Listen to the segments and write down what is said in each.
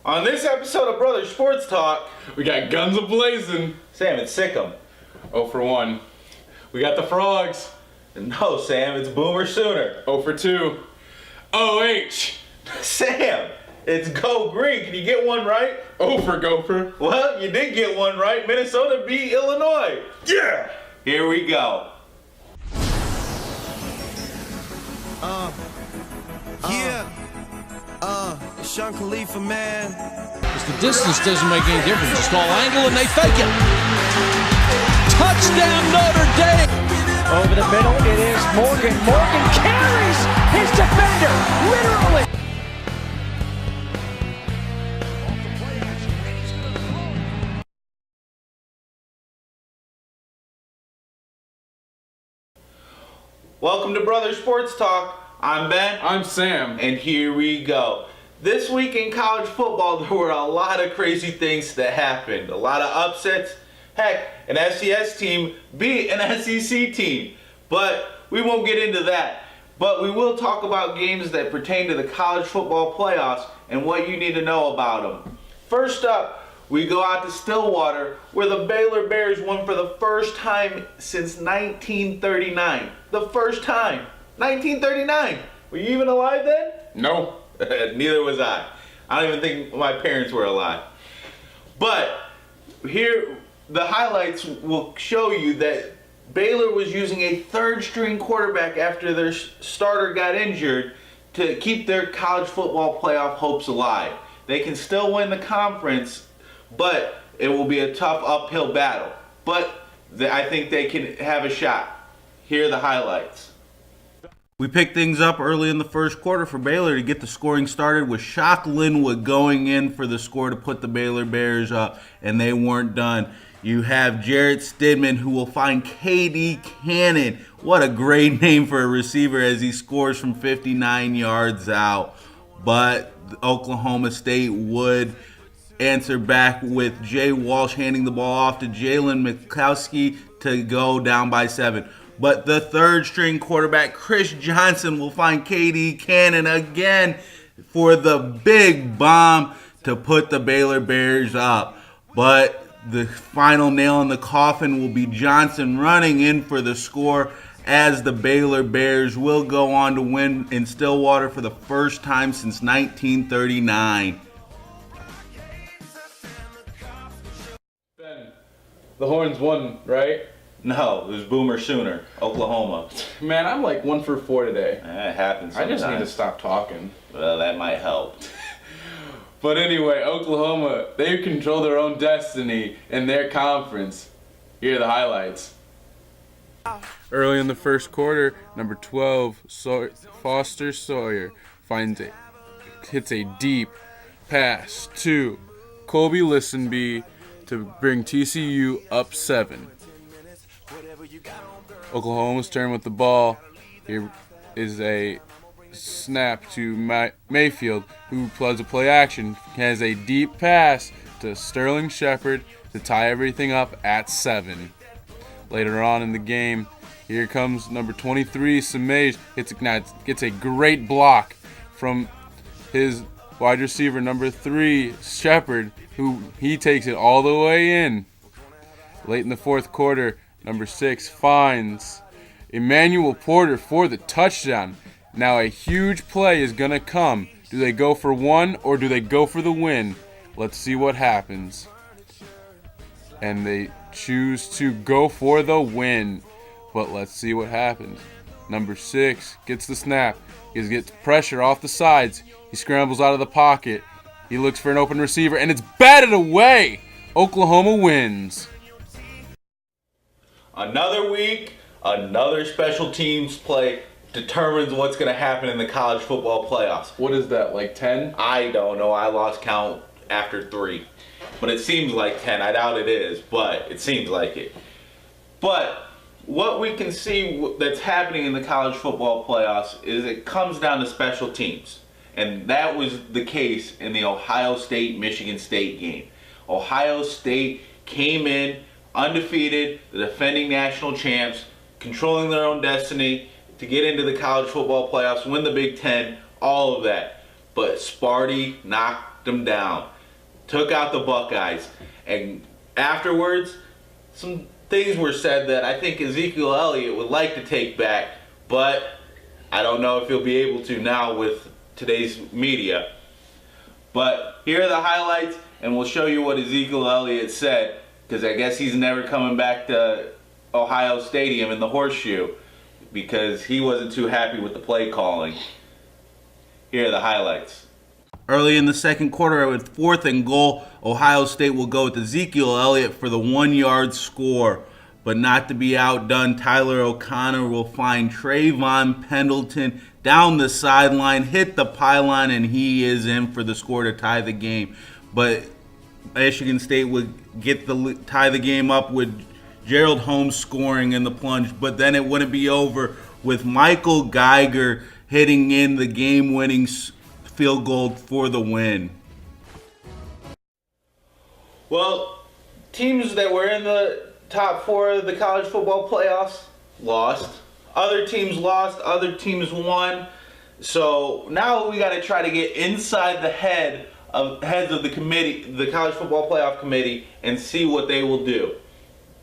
On this episode of Brother Sports Talk, we got guns a-blazing. Sam, it's Sick'em. 0 for 1. We got the frogs. No, Sam, it's Boomer Sooner. 0 for 2. OH. Sam, it's Go Green. Can you get one right? 0 for Gopher. Well, you did get one right. Minnesota beat Illinois. Yeah. Here we go. Sean Khalifa, man. Because the distance doesn't make any difference. It's called angle and they fake it. Touchdown Notre Dame. Over the middle, it is Morgan. Morgan carries his defender, literally. Welcome to Brother Sports Talk. I'm Ben. I'm Sam. And here we go. This week in college football, there were a lot of crazy things that happened. A lot of upsets. Heck, an FCS team beat an SEC team. But we won't get into that. But we will talk about games that pertain to the college football playoffs and what you need to know about them. First up, we go out to Stillwater, where the Baylor Bears won for the first time since 1939. The first time. 1939. Were you even alive then? No. Neither was I. I don't even think my parents were alive. But here, the highlights will show you that Baylor was using a third-string quarterback after their starter got injured to keep their college football playoff hopes alive. They can still win the conference, but it will be a tough uphill battle. But I think they can have a shot. Here are the highlights. We picked things up early in the first quarter for Baylor to get the scoring started with Shock Linwood going in for the score to put the Baylor Bears up, and they weren't done. You have Jarrett Stidman, who will find KD Cannon. What a great name for a receiver as he scores from 59 yards out. But Oklahoma State would answer back with Jay Walsh handing the ball off to Jalen Mikowski to go down by 7. But the third-string quarterback, Chris Johnson, will find KD Cannon again for the big bomb to put the Baylor Bears up. But the final nail in the coffin will be Johnson running in for the score as the Baylor Bears will go on to win in Stillwater for the first time since 1939. Ben, the Horns won, right? No, it was Boomer Sooner, Oklahoma. Man, I'm like 1 for 4 today. It happens sometimes. I just need to stop talking. Well, that might help. But anyway, Oklahoma, they control their own destiny in their conference. Here are the highlights. Early in the first quarter, number 12, Foster Sawyer hits a deep pass to Colby Listenby to bring TCU up 7. Oklahoma's turn with the ball. Here is a snap to Mayfield, who plays a play action, has a deep pass to Sterling Shepard to tie everything up at 7. Later on in the game, here comes number 23, Samaj, gets a great block from his wide receiver, number 3, Shepard, who he takes it all the way in. Late in the fourth quarter, number 6 finds Emmanuel Porter for the touchdown. Now a huge play is going to come. Do they go for 1 or do they go for the win? Let's see what happens. And they choose to go for the win. But let's see what happens. Number 6 gets the snap. He gets pressure off the sides. He scrambles out of the pocket. He looks for an open receiver and it's batted away. Oklahoma wins. Another week, another special teams play determines what's going to happen in the college football playoffs. What is that, like 10? I don't know. I lost count after 3. But it seems like 10. I doubt it is, but it seems like it. But what we can see that's happening in the college football playoffs is it comes down to special teams. And that was the case in the Ohio State-Michigan State game. Ohio State came in undefeated, the defending national champs, controlling their own destiny to get into the college football playoffs, win the Big Ten, all of that. But Sparty knocked knocked them down, took out the Buckeyes. And afterwards, some things were said that I think Ezekiel Elliott would like to take back, but I don't know if he'll be able to now with today's media. But here are the highlights, and we'll show you what Ezekiel Elliott said, because I guess he's never coming back to Ohio Stadium in the Horseshoe because he wasn't too happy with the play calling. Here are the highlights. Early in the second quarter, with 4th and goal, Ohio State will go with Ezekiel Elliott for the 1-yard score. But not to be outdone, Tyler O'Connor will find Trayvon Pendleton down the sideline, hit the pylon, and he is in for the score to tie the game. But Michigan State would tie the game up with Gerald Holmes scoring in the plunge. But then it wouldn't be over with Michael Geiger hitting in the game-winning field goal for the win. Well, teams that were in the top 4 of the college football playoffs lost. Other teams lost, other teams won. So now we got to try to get inside the heads of the committee, the college football playoff committee, and see what they will do.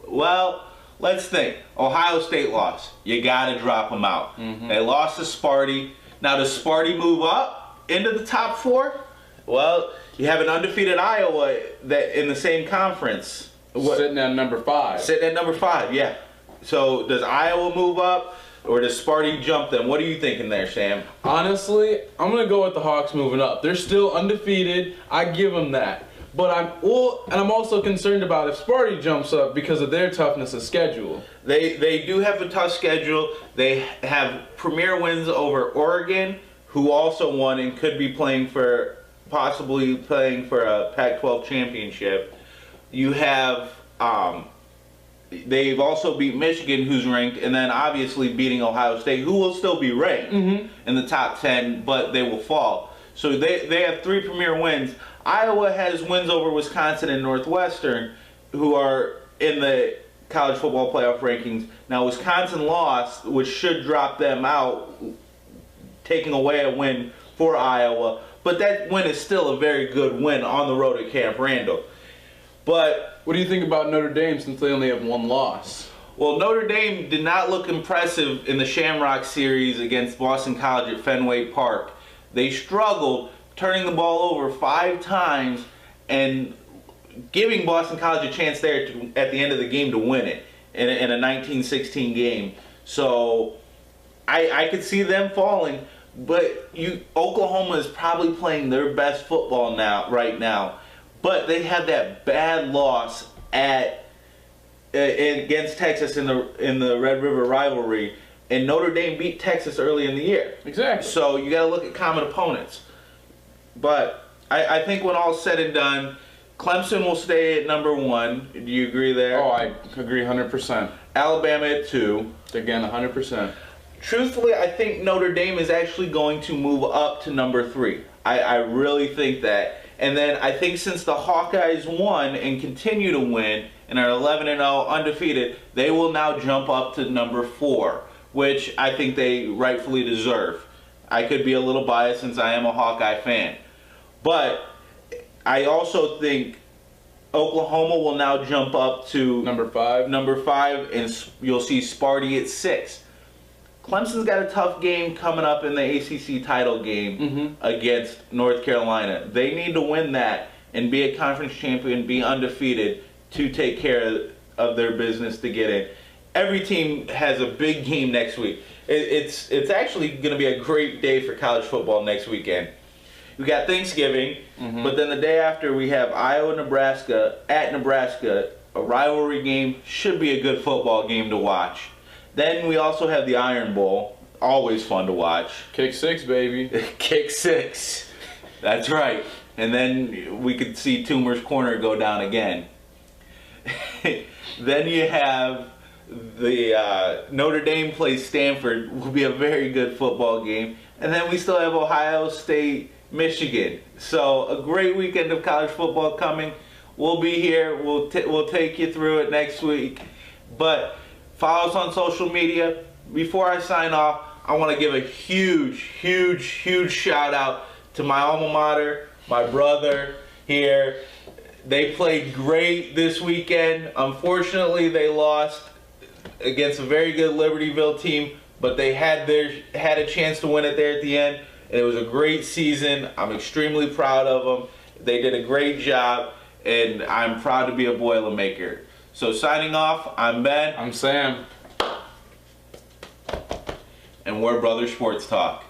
Well, let's think. Ohio State lost. You got to drop them out. They lost to Sparty. Now, does Sparty move up into the top 4? Well, you have an undefeated Iowa that in the same conference. Sitting at number 5. Sitting at number 5, yeah. So does Iowa move up, or does Sparty jump them? What are you thinking there, Sam? Honestly, I'm going to go with the Hawks moving up. They're still undefeated. I give them that. But I'm also concerned about if Sparty jumps up because of their toughness of schedule. They do have a tough schedule. They have premier wins over Oregon, who also won and could be possibly playing for a Pac-12 championship. You have, they've also beat Michigan, who's ranked, and then obviously beating Ohio State, who will still be ranked in the top 10, but they will fall. So they have 3 premier wins. Iowa has wins over Wisconsin and Northwestern, who are in the college football playoff rankings. Now, Wisconsin lost, which should drop them out, taking away a win for Iowa. But that win is still a very good win on the road at Camp Randall. But what do you think about Notre Dame since they only have 1 loss? Well, Notre Dame did not look impressive in the Shamrock Series against Boston College at Fenway Park. They struggled, turning the ball over 5 times and giving Boston College a chance there at the end of the game to win it in a 19-16 game. So I could see them falling, but Oklahoma is probably playing their best football right now. But they had that bad loss against Texas in the Red River rivalry, and Notre Dame beat Texas early in the year. Exactly. So you got to look at common opponents. But I think when all's said and done, Clemson will stay at number 1. Do you agree there? Oh, I agree 100%. Alabama at 2. Again, 100%. Truthfully, I think Notre Dame is actually going to move up to number 3. I really think that. And then I think since the Hawkeyes won and continue to win and are 11-0 undefeated, they will now jump up to number 4, which I think they rightfully deserve. I could be a little biased since I am a Hawkeye fan. But I also think Oklahoma will now jump up to number 5, and you'll see Sparty at 6. Clemson's got a tough game coming up in the ACC title game against North Carolina. They need to win that and be a conference champion, be undefeated to take care of their business to get in. Every team has a big game next week. It's actually going to be a great day for college football next weekend. We got Thanksgiving, but then the day after we have Iowa-Nebraska at Nebraska, a rivalry game. Should be a good football game to watch. Then we also have the Iron Bowl, always fun to watch. Kick 6, baby. Kick 6. That's right. And then we could see Toomer's Corner go down again. Then you have the Notre Dame plays Stanford. Will be a very good football game. And then we still have Ohio State, Michigan. So a great weekend of college football coming. We'll be here. We'll take you through it next week. But follow us on social media. Before I sign off, I want to give a huge shout out to my alma mater, my brother here. They played great this weekend. Unfortunately, they lost against a very good Libertyville team, but they had a chance to win it there at the end. It was a great season. I'm extremely proud of them. They did a great job, and I'm proud to be a Boilermaker. So signing off, I'm Ben. I'm Sam. And we're Brother Sports Talk.